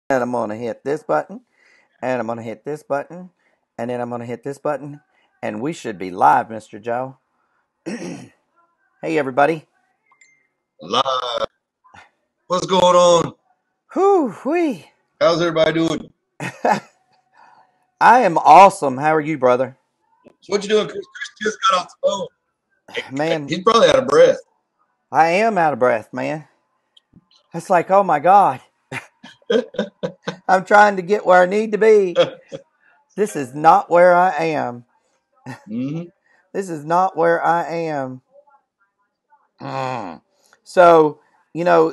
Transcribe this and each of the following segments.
and I'm going to hit this button, and I'm going to hit this button, and then I'm going to hit this button, and we should be live, Mr. Joe. Hey, everybody. Live. What's going on? Whew, wee. How's everybody doing? I am awesome. How are you, brother? So what you doing? Chris just got off the phone. Man, He's probably out of breath. I am out of breath, man. It's like, oh my God. I'm trying to get where I need to be. This is not where I am. Mm-hmm. This is not where I am. So,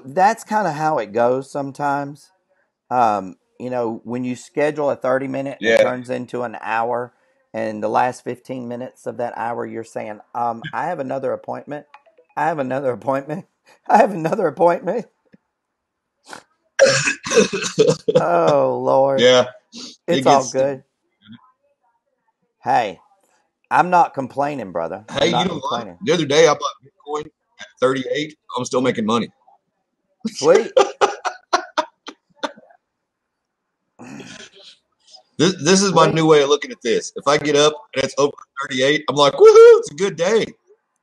that's kind of how it goes sometimes. When you schedule a 30-minute, it Yeah. turns into an hour. And the last 15 minutes of that hour, you're saying, I have another appointment. I have another appointment. I have another appointment. Oh, Lord. Yeah. It's It all gets. good. Hey, I'm not complaining, brother. I'm Hey, you not know what? complaining. The other day I bought Bitcoin at 38. I'm still making money. Sweet. This is my Sweet. new way of looking at this. If I get up and it's over 38, I'm like, woohoo! It's a good day.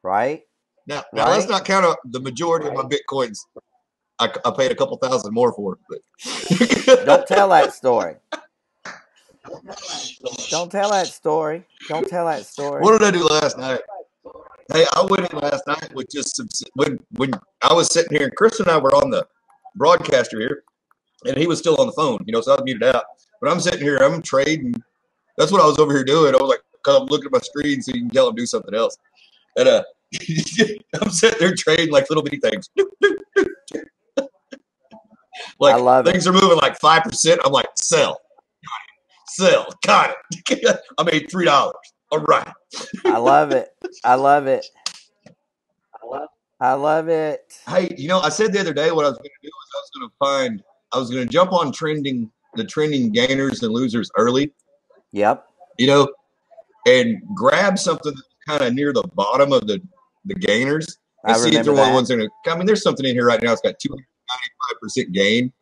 Right? Now let's Right? not count up the majority of my Bitcoins. I paid a couple thousand more for it. Don't tell that story. Don't tell that story. Don't tell that story. What did I do last night? Hey, I went in last night with just some, when I was sitting here, and Chris and I were on the broadcaster here, and he was still on the phone, so I was muted out. But I'm sitting here, I'm trading. That's what I was over here doing. I was like, cause I'm looking at my screen so you can tell him do something else. And I'm sitting there trading like little bitty things. I Like love it. things are moving like 5%. I'm like, sell, got it. I made $3. All right. I love it. I love it. I love it. Hey, I said the other day what I was going to do is I was going to jump on the trending gainers and losers early, Yep. and grab something that's kind of near the bottom of the gainers I and see if remember they're one of the that. ones that are. I mean, there's something in here right now. It's got 295% gain,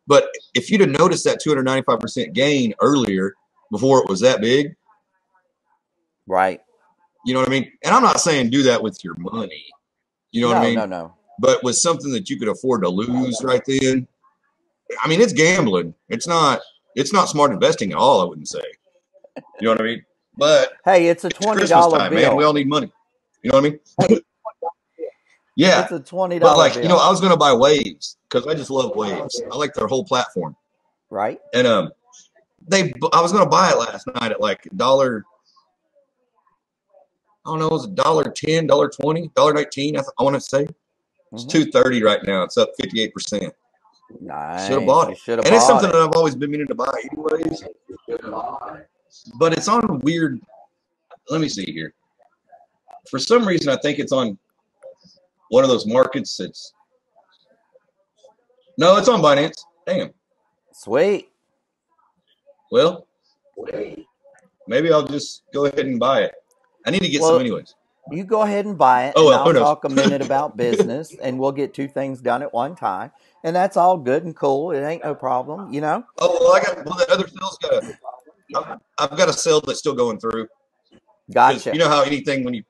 but if you'd have noticed that 295% gain earlier before it was that big, Right. you know what I mean? And I'm not saying do that with your money, you know what I No, mean? no, no. But with something that you could afford to lose right then, I mean, it's gambling. It's not smart investing at all, I wouldn't say. You know what I mean? But Hey, it's a it's $20 Christmas time, man. We bill. all need money. You know what I mean? Yeah. It's a $20 But like, bill. I was gonna buy Waves because I just love Waves. I like their whole platform. Right? And I was gonna buy it last night at like dollar. I don't know, it was $1.10, $1.20, $1.19. I want to say it's Mm-hmm. 230 right now. It's up 58%. Should have Nice. bought You it, should have and it's bought something it. that I've always been meaning to buy, anyways. But it's on weird. Let me see here. For some reason, I think it's on one of those markets. It's on Binance. Damn. Sweet. Well, maybe I'll just go ahead and buy it. I need to get some Well, anyways. you go ahead and buy it, Oh and well, I'll who knows? talk a minute about business, and we'll get two things done at one time. And that's all good and cool. It ain't no problem, Oh well, that other sale's got a. I've got a sale that's still going through because you Gotcha. know how anything when you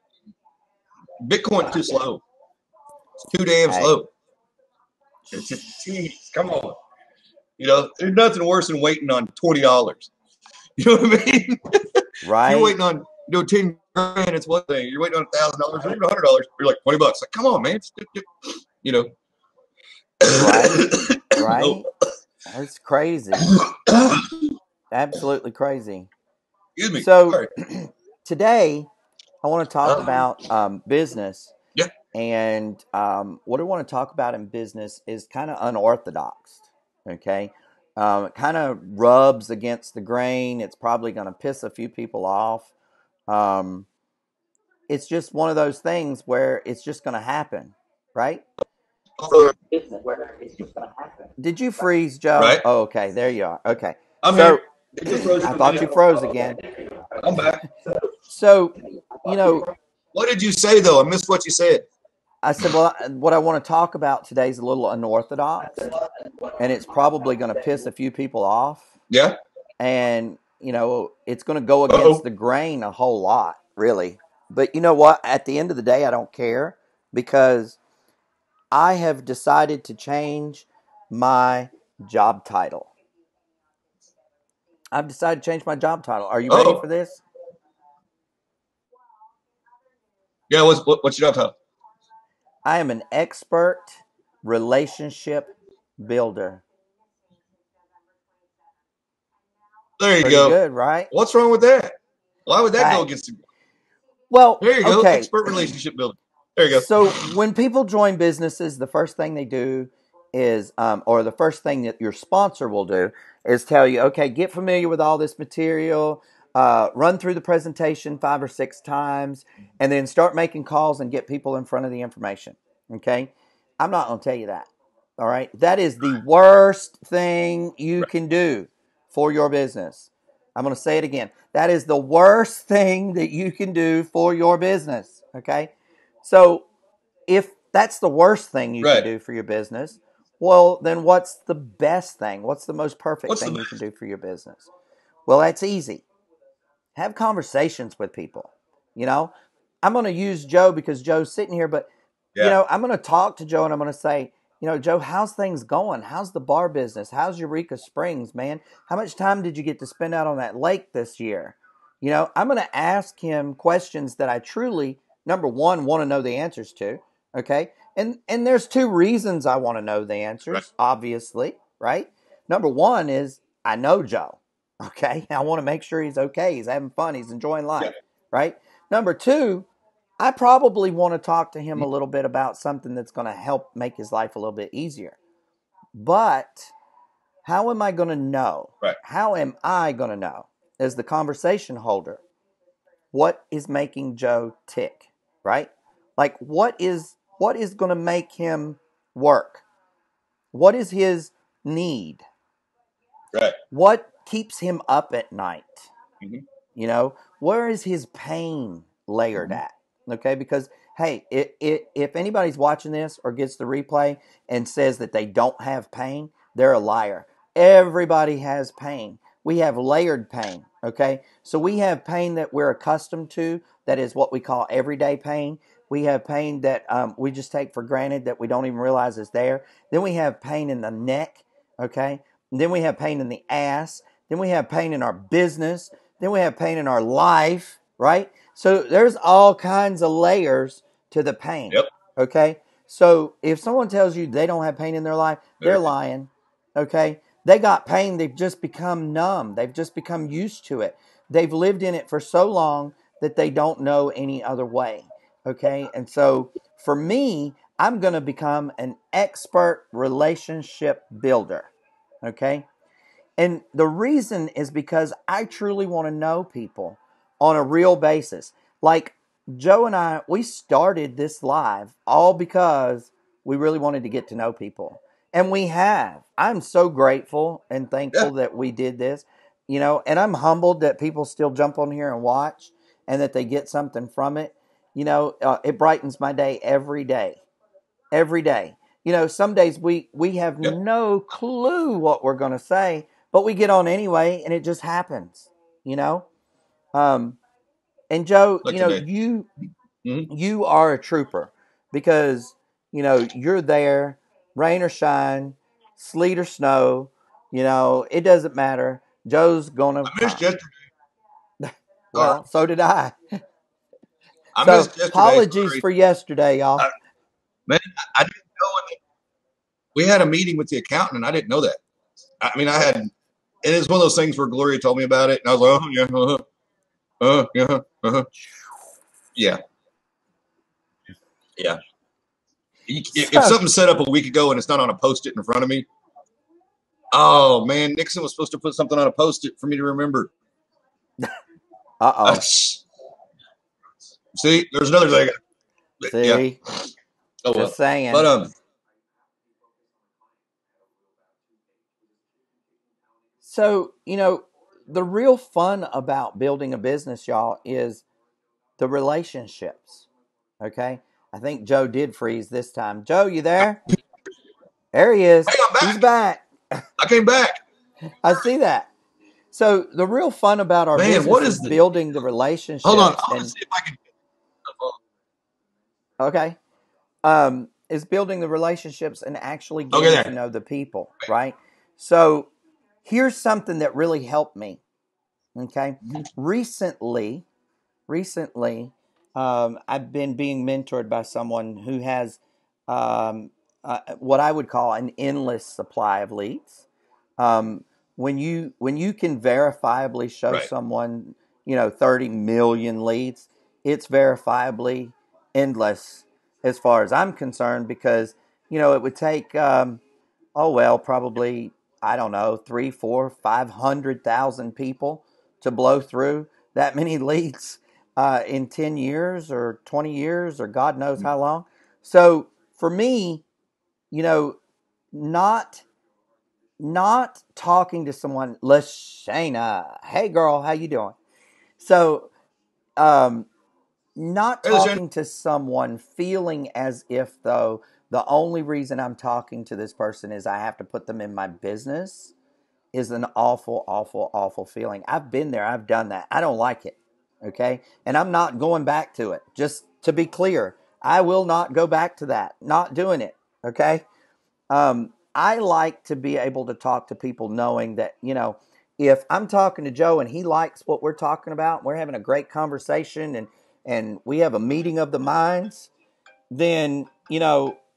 Bitcoin's too slow. It's too damn Hey, slow. It's just, geez, come on. There's nothing worse than waiting on $20. You know what I mean? If you're right, waiting on 10 grand, it's one thing. You're waiting on $1,000 or even $100. You're like $20. Like, come on, man. You know. right, Oh, right. That's crazy. Absolutely crazy. excuse me. So, Sorry. today, I want to talk Uh, about business. yeah. And what I want to talk about in business is kind of unorthodox. Okay. It kind of rubs against the grain. It's probably going to piss a few people off. Um, it's just one of those things where it's just going to happen. Right? Did you freeze, Joe? Right. Oh, okay. There you are. Okay. I'm here. So It just froze I for a thought minute. you froze again. I'm back. So, you know, What did you say though? I missed what you said. I said, well, what I want to talk about today is a little unorthodox, and it's probably going to piss a few people off. Yeah. And, it's going to go against Uh-oh. the grain a whole lot, really. But you know what? At the end of the day, I don't care because I have decided to change my job title. I've decided to change my job title. Are you ready for Oh. this? Yeah. What's your job title? I am an expert relationship builder. There you Pretty go. good, right? What's wrong with that? Why would that go Hey, against the? well, There you go. okay. Expert relationship building. There you go. So when people join businesses, the first thing they do is, or the first thing that your sponsor will do is tell you, okay, get familiar with all this material, run through the presentation 5 or 6 times, and then start making calls and get people in front of the information. Okay. I'm not going to tell you that. All right. That is the worst thing you Right. can do for your business. I'm going to say it again. That is the worst thing that you can do for your business. Okay. So if that's the worst thing you can Right. do for your business, well, then what's the best thing? What's the most perfect What's the thing you can best? do for your business? Well, that's easy. Have conversations with people. You know, I'm going to use Joe because Joe's sitting here, but, Yeah. I'm going to talk to Joe and I'm going to say, Joe, how's things going? How's the bar business? How's Eureka Springs, man? How much time did you get to spend out on that lake this year? I'm going to ask him questions that I truly, number one, want to know the answers to. Okay. And there's two reasons I want to know the Right. answers, obviously, right? Number one is I know Joe. Okay. I want to make sure he's okay. He's having fun. He's enjoying Yeah. life. Right. Number two, I probably want to talk to him a little bit about something that's going to help make his life a little bit easier. But how am I going to know? Right. How am I going to know as the conversation holder what is making Joe tick, right? Like what is going to make him work? What is his need? Right. What keeps him up at night? Mm-hmm. Where is his pain layered at? Okay, because hey, if anybody's watching this or gets the replay and says that they don't have pain, they're a liar. Everybody has pain. We have layered pain. Okay, so we have pain that we're accustomed to, that is what we call everyday pain. We have pain that we just take for granted that we don't even realize is there. Then we have pain in the neck. Okay, and then we have pain in the ass. Then we have pain in our business. Then we have pain in our life, right? So there's all kinds of layers to the pain, Yep. okay? So if someone tells you they don't have pain in their life, There they're it is. lying, okay? They got pain, they've just become numb. They've just become used to it. They've lived in it for so long that they don't know any other way, okay? And so for me, I'm going to become an expert relationship builder, okay? And the reason is because I truly want to know people on a real basis. Like Joe and I, we started this live all because we really wanted to get to know people. And we have. I'm so grateful and Yeah. thankful that we did this, and I'm humbled that people still jump on here and watch and that they get something from it. It brightens my day every day. Every day. Some days we have Yep. no clue what we're going to say, but we get on anyway, and it just happens. You know, um, and Joe, Like today. you Mm-hmm. you are a trooper because you're there, rain or shine, sleet or snow. It doesn't matter. Joe's gonna I missed come. yesterday. Sorry. Well, so did I. I So missed yesterday. apologies Sorry. for yesterday, y'all. I, man, I didn't know we had a meeting with the accountant, and I didn't know that. I mean, I had, and it's one of those things where Gloria told me about it, and I was like, oh yeah, yeah, yeah, yeah. If So, something's set up a week ago and it's not on a post-it in front of me, oh man, Nixon was supposed to put something on a post-it for me to remember. uh-oh. See, there's another thing. Yeah. See, Oh well. just saying. But So, the real fun about building a business, y'all, is the relationships. Okay? I think Joe did freeze this time. Joe, you there? There he is. Hey, I'm He's back. back. I came back. I see that. So the real fun about our Man, what business is is the? building the Hold on. relationships I want to and see if I can. okay. Is building the relationships and actually Okay, getting to there. know the people, right? So here's something that really helped me. Okay. Recently, recently, I've been being mentored by someone who has what I would call an endless supply of leads. Um, when you can verifiably show Right. someone 30 million leads, it's verifiably endless as far as I'm concerned because it would take oh well probably I don't know 3 4 500,000 people to blow through that many leads in 10 years or 20 years or God knows how long. So for me, you know, not not talking to someone, Lashana, hey girl, how you doing? So um, not Hey, Shane. talking to someone feeling as if though the only reason I'm talking to this person is I have to put them in my business is an awful, awful, awful feeling. I've been there. I've done that. I don't like it. Okay. And I'm not going back to it. Just to be clear, I will not go back to that. Not doing it. Okay. I like to be able to talk to people knowing that, if I'm talking to Joe and he likes what we're talking about, we're having a great conversation and we have a meeting of the minds, then,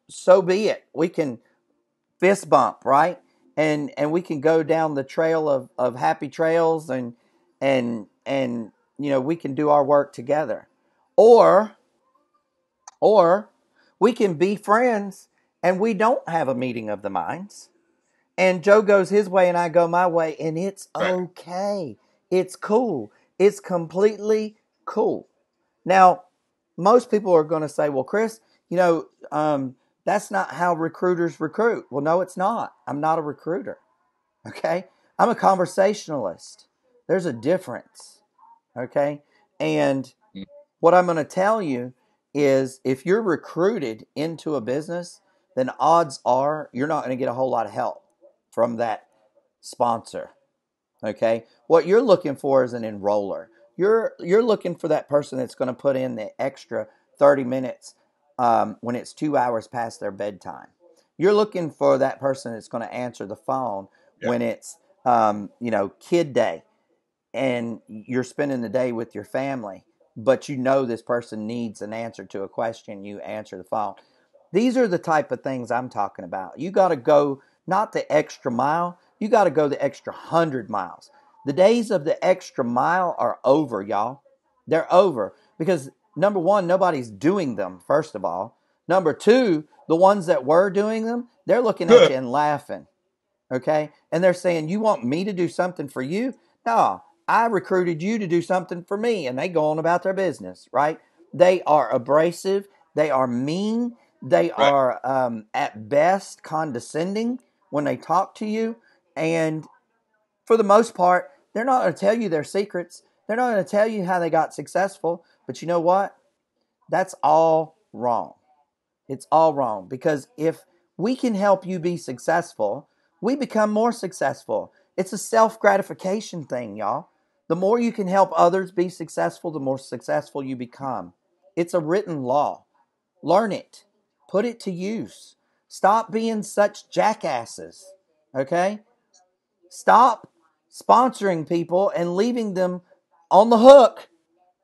so be it. We can fist bump, right? And we can go down the trail of happy trails and we can do our work together. Or or we can be friends and we don't have a meeting of the minds. And Joe goes his way and I go my way and it's Right. okay. It's cool. It's completely cool. Now, most people are going to say, well, Chris, that's not how recruiters recruit. Well, no, it's not. I'm not a recruiter. Okay. I'm a conversationalist. There's a difference. Okay. And what I'm going to tell you is if you're recruited into a business, then odds are you're not going to get a whole lot of help from that sponsor. Okay. What you're looking for is an enroller. You're looking for that person that's going to put in the extra 30 minutes when it's 2 hours past their bedtime. You're looking for that person that's going to answer the phone Yeah. when it's kid day and you're spending the day with your family, but this person needs an answer to a question. You answer the phone. These are the type of things I'm talking about. You got to go not the extra mile, you got to go the extra 100 miles. The days of the extra mile are over, y'all. They're over because number one, nobody's doing them, first of all. Number two, the ones that were doing them, they're looking at you and laughing. Okay. And they're saying, you want me to do something for you? No, I recruited you to do something for me. And they go on about their business, right? They are abrasive. They are mean. They Right. are, at best, condescending when they talk to you. And for the most part, they're not going to tell you their secrets. They're not going to tell you how they got successful. But you know what? That's all wrong. It's all wrong because if we can help you be successful, we become more successful. It's a self gratification thing, y'all. The more you can help others be successful, the more successful you become. It's a written law. Learn it, put it to use. Stop being such jackasses, okay? Stop sponsoring people and leaving them on the hook.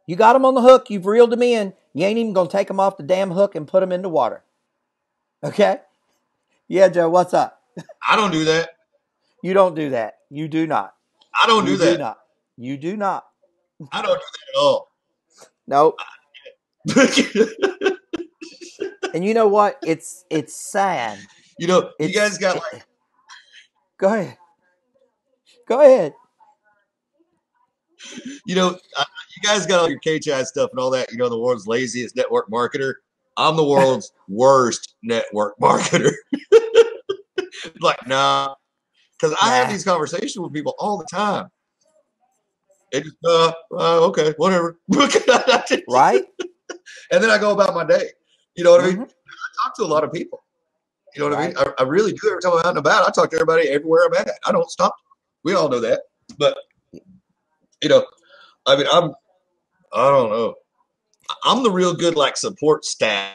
You got them on the hook, you've reeled them in. You ain't even going to take them off the damn hook and put them into water. Okay? Yeah, Joe, what's up? I don't do that. You don't do that. You do not. I don't You do do that. not. You do not. I don't do that at all. Nope. And you know what? It's sad. You guys got like, Go ahead. Go ahead. you guys got all your KCHI stuff and all that. The world's laziest network marketer. I'm the world's worst network marketer. Like, nah, because I have Nah. these conversations with people all the time. It just, okay, whatever. Right? And then I go about my day. You know what I mean? Mm-hmm. I talk to a lot of people. You know what I mean? Right. I really do. Every time I'm out and about, I talk to everybody everywhere I'm at. I don't stop. We all know that. But, you know, I mean, I don't know. I'm the real good, like, support staff.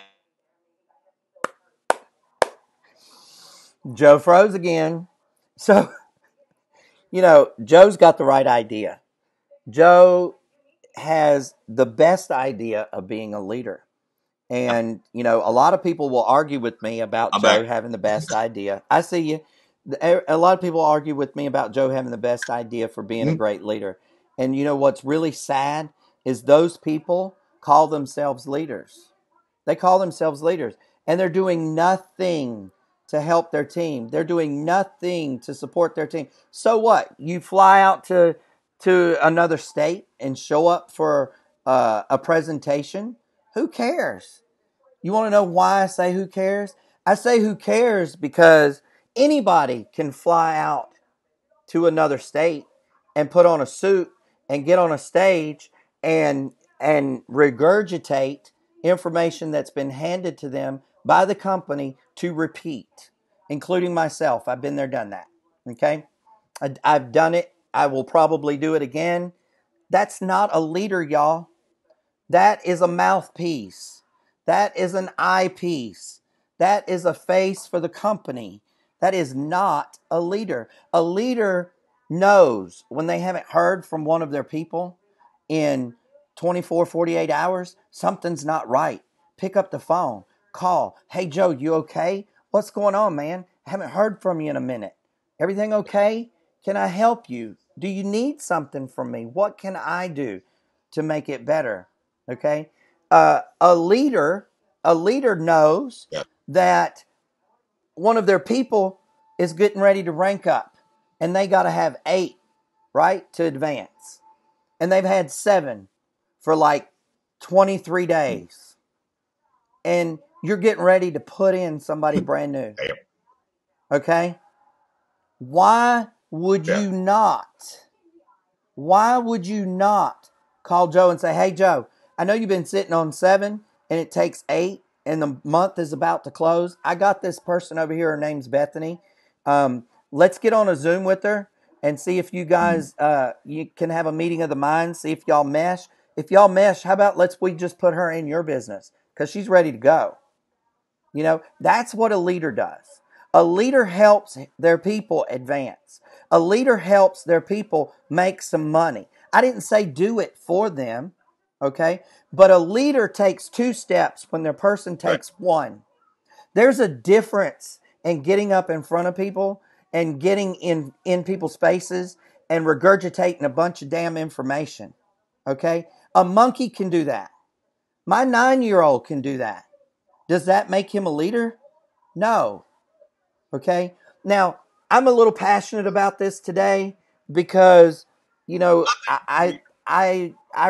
Joe froze again. So, Joe's got the right idea. Joe has the best idea of being a leader. And, a lot of people will argue with me about I'm back. Joe having the best idea. I see you. A lot of people argue with me about Joe having the best idea for being a great leader. And what's really sad is those people call themselves leaders. They call themselves leaders. And they're doing nothing to help their team. They're doing nothing to support their team. So what? You fly out to another state and show up for a presentation? Who cares? You want to know why I say who cares? I say who cares because anybody can fly out to another state and put on a suit and get on a stage and regurgitate information that's been handed to them by the company to repeat, including myself. I've been there, done that. Okay? I've done it. I will probably do it again. That's not a leader, y'all. That is a mouthpiece. That is an eyepiece. That is a face for the company. That is not a leader. A leader knows when they haven't heard from one of their people in 24, 48 hours, something's not right. Pick up the phone, call. Hey, Joe, you okay? What's going on, man? I haven't heard from you in a minute. Everything okay? Can I help you? Do you need something from me? What can I do to make it better? Okay. A leader knows Yeah. that one of their people is getting ready to rank up and they got to have 8, right, to advance. And they've had 7 for like 23 days. And you're getting ready to put in somebody brand new. Damn. Okay. Why would Yeah. you not? Why would you not call Joe and say, hey, Joe, I know you've been sitting on 7 and it takes 8 and the month is about to close. I got this person over here. Her name's Bethany. Let's get on a Zoom with her and see if you guys you can have a meeting of the minds, see if y'all mesh. If y'all mesh, how about we just put her in your business because she's ready to go. That's what a leader does. A leader helps their people advance. A leader helps their people make some money. I didn't say do it for them, okay? But a leader takes 2 steps when their person takes 1. There's a difference in getting up in front of people and getting in people's faces and regurgitating a bunch of damn information, okay? A monkey can do that. My 9-year-old can do that. Does that make him a leader? No. Okay. Now, I'm a little passionate about this today because, I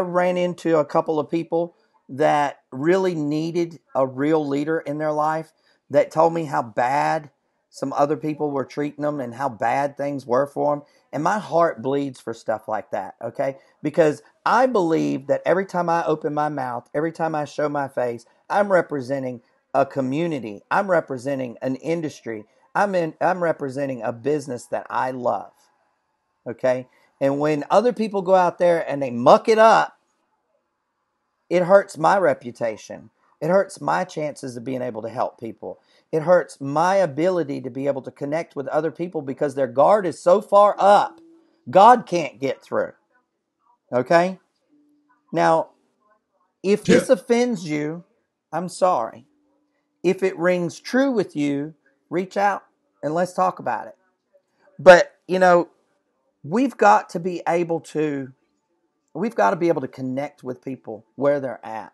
ran into a couple of people that really needed a real leader in their life that told me how bad some other people were treating them and how bad things were for them. And my heart bleeds for stuff like that. Okay. Because I believe that every time I open my mouth, every time I show my face, I'm representing a community. I'm representing an industry. I'm representing a business that I love. Okay? And when other people go out there and they muck it up, it hurts my reputation. It hurts my chances of being able to help people. It hurts my ability to be able to connect with other people because their guard is so far up, God can't get through. Okay? Now, if this offends you, I'm sorry. If it rings true with you, reach out and let's talk about it. But, we've got to be able to connect with people where they're at.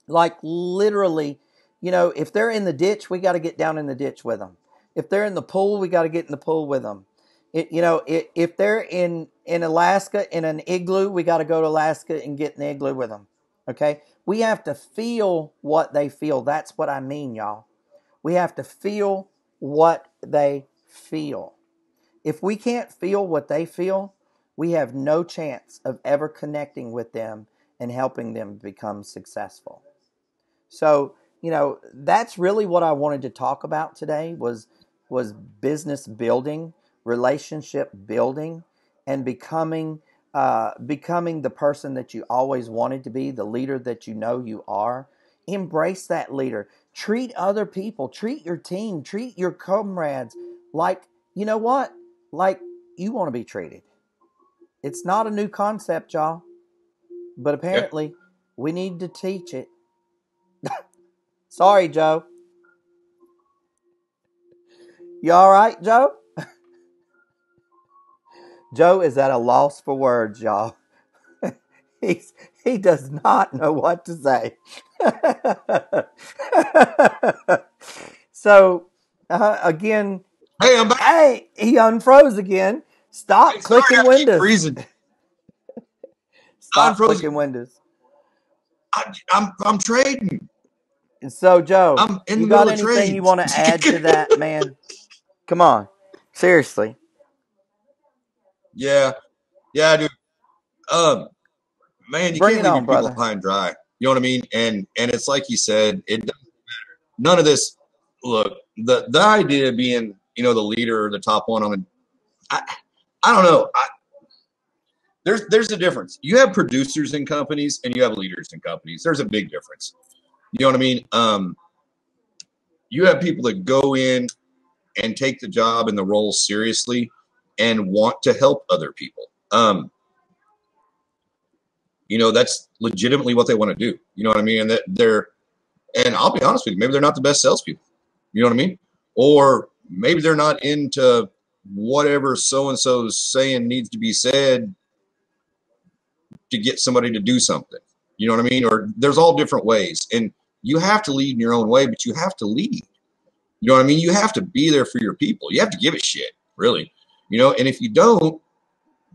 Like literally, if they're in the ditch, we got to get down in the ditch with them. If they're in the pool, we got to get in the pool with them. If they're in Alaska in an igloo, we got to go to Alaska and get in the igloo with them. Okay? We have to feel what they feel. That's what I mean, y'all. We have to feel what they feel. If we can't feel what they feel, we have no chance of ever connecting with them and helping them become successful. So that's really what I wanted to talk about today was business building, relationship building, and becoming the person that you always wanted to be, the leader that you know you are. Embrace that leader. Treat other people, treat your team, treat your comrades like, you know what? Like you want to be treated. It's not a new concept, y'all, but apparently we need to teach it. Sorry, Joe. You all right, Joe? Joe is at a loss for words, y'all. He does not know what to say. So again, Hey, I'm back. hey, he unfroze again. Stop Hey, sorry, clicking I keep windows. freezing. Stop Unfrozen. clicking windows. I'm trading. And so, Joe, I'm in you the got middle of anything you trades. want to add to that, man? Come on, seriously. Yeah, I do. Um, man, you Bring can't it leave your on, people brother. high and dry. You know what I mean? And it's like you said, none of this. Look, the idea being, the leader or the top one on I don't know. There's a difference. You have producers in companies and you have leaders in companies. There's a big difference. You know what I mean? You have people that go in and take the job and the role seriously and want to help other people. That's legitimately what they want to do. You know what I mean? And and I'll be honest with you, maybe they're not the best salespeople. You know what I mean? Or maybe they're not into whatever so-and-so's saying needs to be said to get somebody to do something. You know what I mean? Or there's all different ways. And you have to lead in your own way, but you have to lead. You know what I mean? You have to be there for your people. You have to give a shit, really. And if you don't,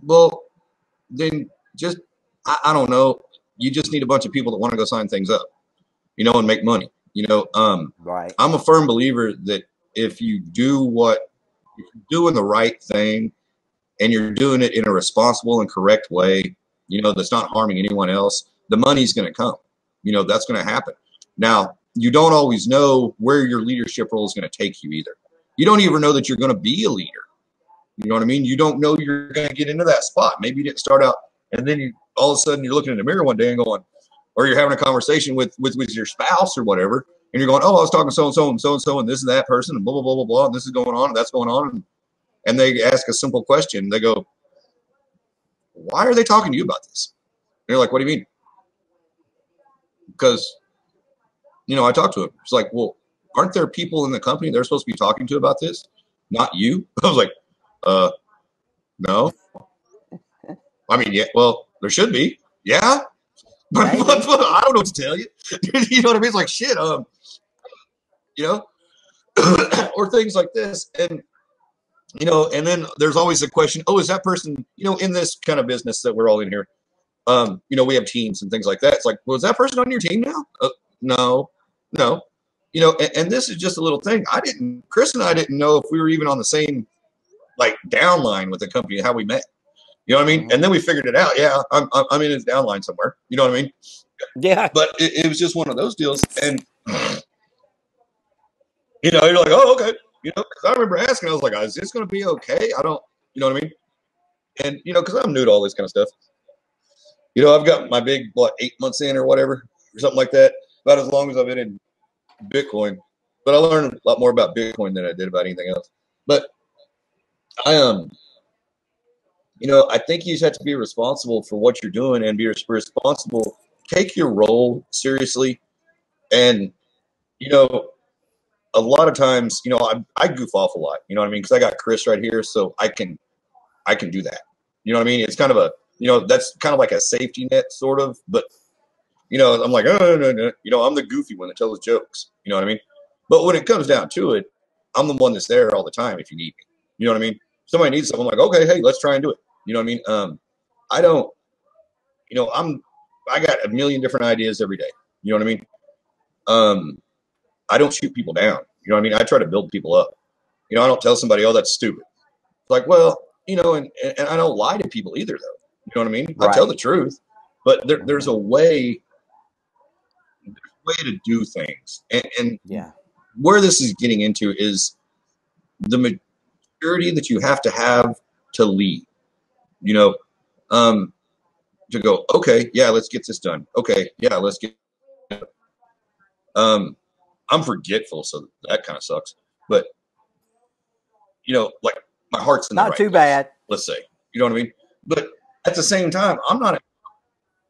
well, then just, I don't know. You just need a bunch of people that want to go sign things up, and make money. Right. I'm a firm believer that if you're doing the right thing and you're doing it in a responsible and correct way, that's not harming anyone else, the money's going to come. That's going to happen. Now, you don't always know where your leadership role is going to take you either. You don't even know that you're going to be a leader. You know what I mean? You don't know you're going to get into that spot. Maybe you didn't start out, and then all of a sudden you're looking in the mirror one day and going, or you're having a conversation with your spouse or whatever, and you're going, oh, I was talking to so-and-so and so-and-so and this and that person and blah, blah, blah, blah, blah, and this is going on and that's going on. And they ask a simple question. They go, why are they talking to you about this? And you're like, what do you mean? Because, I talked to him. It's like, well, aren't there people in the company they're supposed to be talking to about this? Not you? I was like, no. I mean, yeah, well, there should be. Yeah. But I don't know what to tell you. You know what I mean? It's like, shit, or things like this. And, and then there's always the question, oh, is that person, in this kind of business that we're all in here, we have teams and things like that. It's like, well, is that person on your team now? No. And this is just a little thing. Chris and I didn't know if we were even on the same, like, downline with the company, how we met. You know what I mean? Mm-hmm. And then we figured it out. Yeah, I'm in his downline somewhere. You know what I mean? Yeah. But it was just one of those deals. And, you're like, oh, okay. Because I remember asking, I was like, is this going to be okay? I don't, you know what I mean? And, because I'm new to all this kind of stuff. I've got my big, 8 months in or whatever, or something like that. About as long as I've been in Bitcoin. But I learned a lot more about Bitcoin than I did about anything else. But I think you just have to be responsible for what you're doing and be responsible. Take your role seriously. And, a lot of times, I goof off a lot, you know what I mean? Because I got Chris right here, so I can do that. You know what I mean? It's kind of that's kind of like a safety net, sort of. But, I'm like, oh, no. I'm the goofy one that tells jokes. You know what I mean? But when it comes down to it, I'm the one that's there all the time if you need me. You know what I mean? Somebody needs something, I'm like, okay, hey, let's try and do it. You know what I mean? I don't, I got a million different ideas every day. You know what I mean? I don't shoot people down. You know what I mean? I try to build people up. I don't tell somebody, oh, that's stupid. It's like, well, and I don't lie to people either, though. You know what I mean? Right. I tell the truth. But there's a way way to do things. And Yeah. where this is getting into is the maturity that you have to lead. You know, to go, okay, yeah, let's get this done. Okay, yeah, let's get. I'm forgetful, so that kind of sucks. But like my heart's in the Not right too place. bad. Let's say, you know what I mean. But at the same time, I'm not.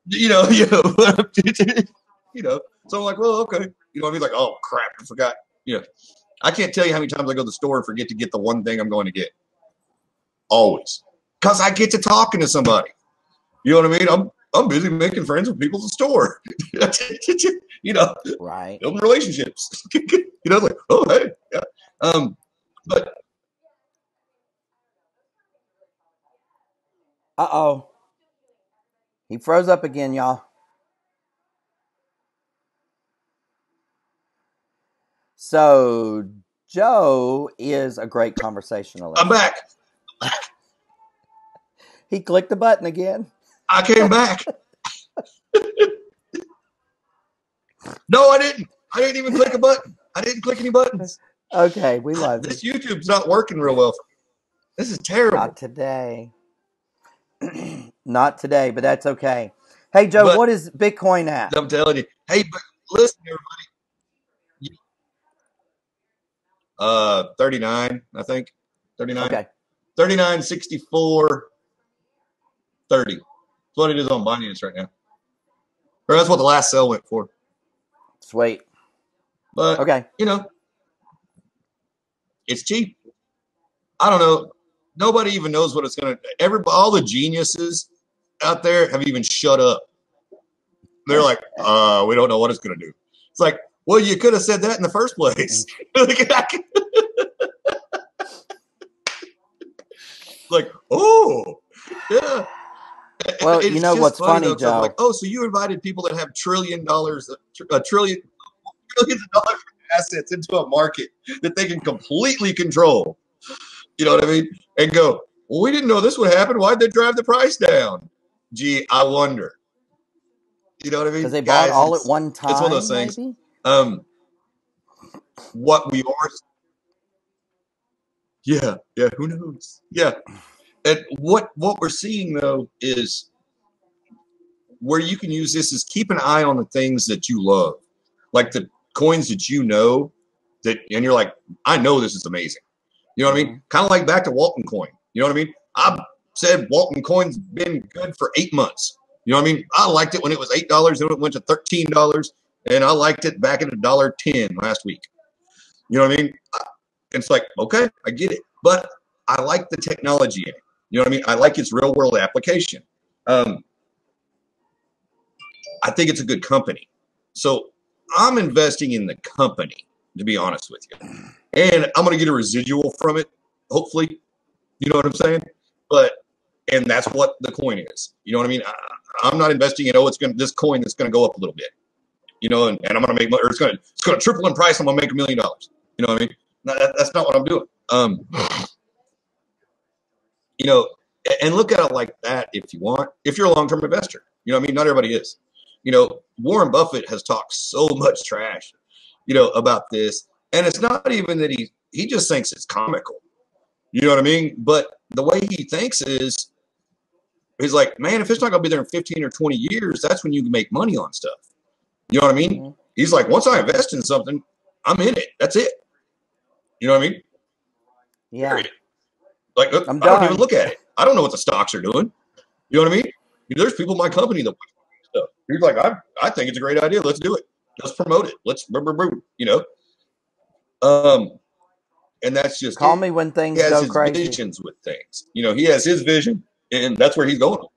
So I'm like, well, okay. You know what I mean? Like, oh crap, I forgot. I can't tell you how many times I go to the store and forget to get the one thing I'm going to get. Always, because I get to talking to somebody. You know what I mean? I'm busy making friends with people at the store. Right. Building relationships. Like, oh hey, yeah. But Uh-oh. He froze up again, y'all. So Joe is a great conversationalist. I'm back. He clicked the button again. I came back. No, I didn't. I didn't even click a button. I didn't click any buttons. Okay, we love This you. YouTube's not working real well for me. This is terrible. Not today. Not today, but that's okay. Hey, Joe, what is Bitcoin at? I'm telling you. Hey, but listen, everybody. 39, I think. 39. Okay. 39, 64, 30. That's what it is on Binance right now. Or that's what the last sell went for. Sweet. But, okay. It's cheap. I don't know. Nobody even knows what it's going to. All the geniuses out there have even shut up. They're like, we don't know what it's going to do. It's like, well, you could have said that in the first place. Like, oh, yeah. Well, you know what's funny, Joe? I'm like, oh, so you invited people that have trillions of dollars assets into a market that they can completely control. You know what I mean? And go, well, we didn't know this would happen. Why'd they drive the price down? Gee, I wonder. You know what I mean? Because they bought all at one time. It's one of those things. Maybe? What we are. Yeah, who knows? Yeah. And what we're seeing though is where you can use this is keep an eye on the things that you love, like the coins that and you're like, I know this is amazing. You know what I mean? Kind of like back to Walton Coin. You know what I mean? I said Walton Coin's been good for 8 months. You know what I mean? I liked it when it was $8, then it went to $13, and I liked it back at $1.10 last week. You know what I mean? It's like, okay, I get it, but I like the technology in it. You know what I mean? I like its real world application. I think it's a good company. So I'm investing in the company, to be honest with you. And I'm going to get a residual from it, hopefully. You know what I'm saying? And that's what the coin is. You know what I mean? I'm not investing in, this coin that's going to go up a little bit. And I'm going to make money, or it's going to triple in price. I'm going to make $1 million. You know what I mean? That's not what I'm doing. And look at it like that if you want. If you're a long-term investor, you know what I mean? Not everybody is. Warren Buffett has talked so much trash, about this. And it's not even that he just thinks it's comical. You know what I mean? But the way he thinks is, he's like, man, if it's not going to be there in 15 or 20 years, that's when you can make money on stuff. You know what I mean? Mm-hmm. He's like, once I invest in something, I'm in it. That's it. You know what I mean? Yeah. Period. Like, I don't even look at it. I don't know what the stocks are doing. You know what I mean? There's people in my company that stuff. He's like, I think it's a great idea. Let's do it. Let's promote it. Let's, and that's just call me when things go crazy. He has his visions with things. He has his vision, and that's where he's going.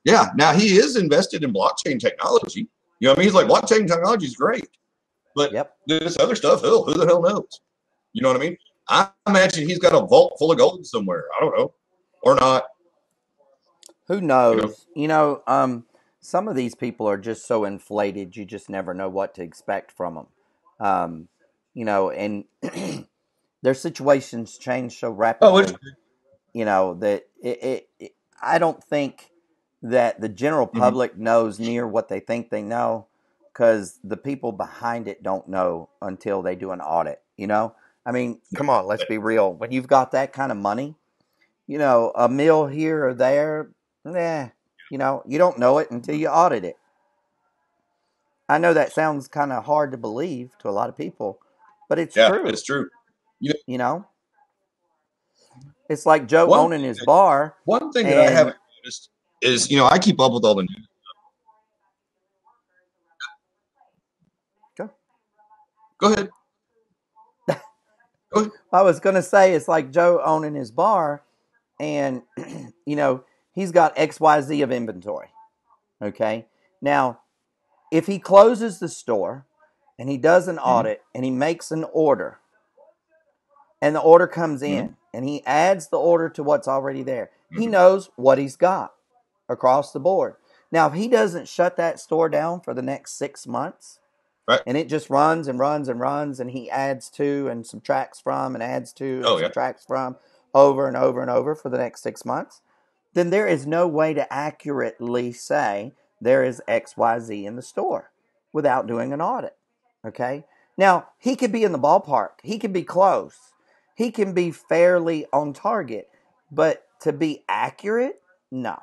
Yeah. Now he is invested in blockchain technology. You know what I mean? He's like, blockchain technology is great, but this other stuff, who the hell knows? You know what I mean? I imagine he's got a vault full of gold somewhere. I don't know, or not. Who knows? Some of these people are just so inflated, you just never know what to expect from them. And their situations change so rapidly. That I don't think that the general public knows near what they think they know, because the people behind it don't know until they do an audit. I mean, come on, let's be real. When you've got that kind of money, a meal here or there, you don't know it until you audit it. I know that sounds kind of hard to believe to a lot of people, but it's true. It's true. It's like Joe owning his bar. One thing that I haven't noticed is, I keep up with all the news. Go ahead. I was going to say, it's like Joe owning his bar, and, he's got XYZ of inventory. Okay. Now, if he closes the store and he does an audit and he makes an order and the order comes in and he adds the order to what's already there, he knows what he's got across the board. Now, if he doesn't shut that store down for the next 6 months, right, and it just runs and runs and runs, and he adds to and subtracts from and adds to and subtracts from over and over and over for the next 6 months, then there is no way to accurately say there is XYZ in the store without doing an audit. Okay? Now, he could be in the ballpark. He could be close. He can be fairly on target. But to be accurate, no.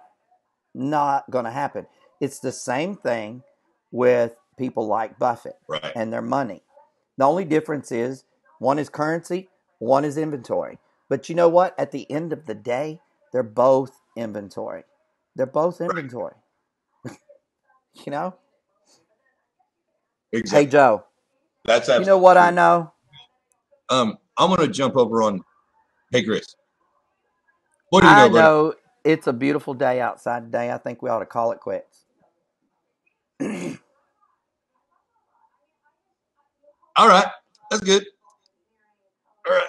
Not going to happen. It's the same thing with people like Buffett and their money. The only difference is one is currency, one is inventory. But you know what? At the end of the day, they're both inventory. They're both inventory. Exactly. Hey, Joe. That's you know what true. I know? I'm going to jump over on. Hey, Chris. What do you know, buddy? I know it's a beautiful day outside today. I think we ought to call it quits. All right. That's good. All right.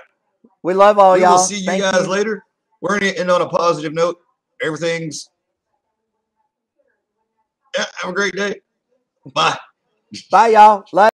We love all y'all. We'll see you guys later. We're going to end on a positive note. Everything's. Yeah, have a great day. Bye. Bye, y'all.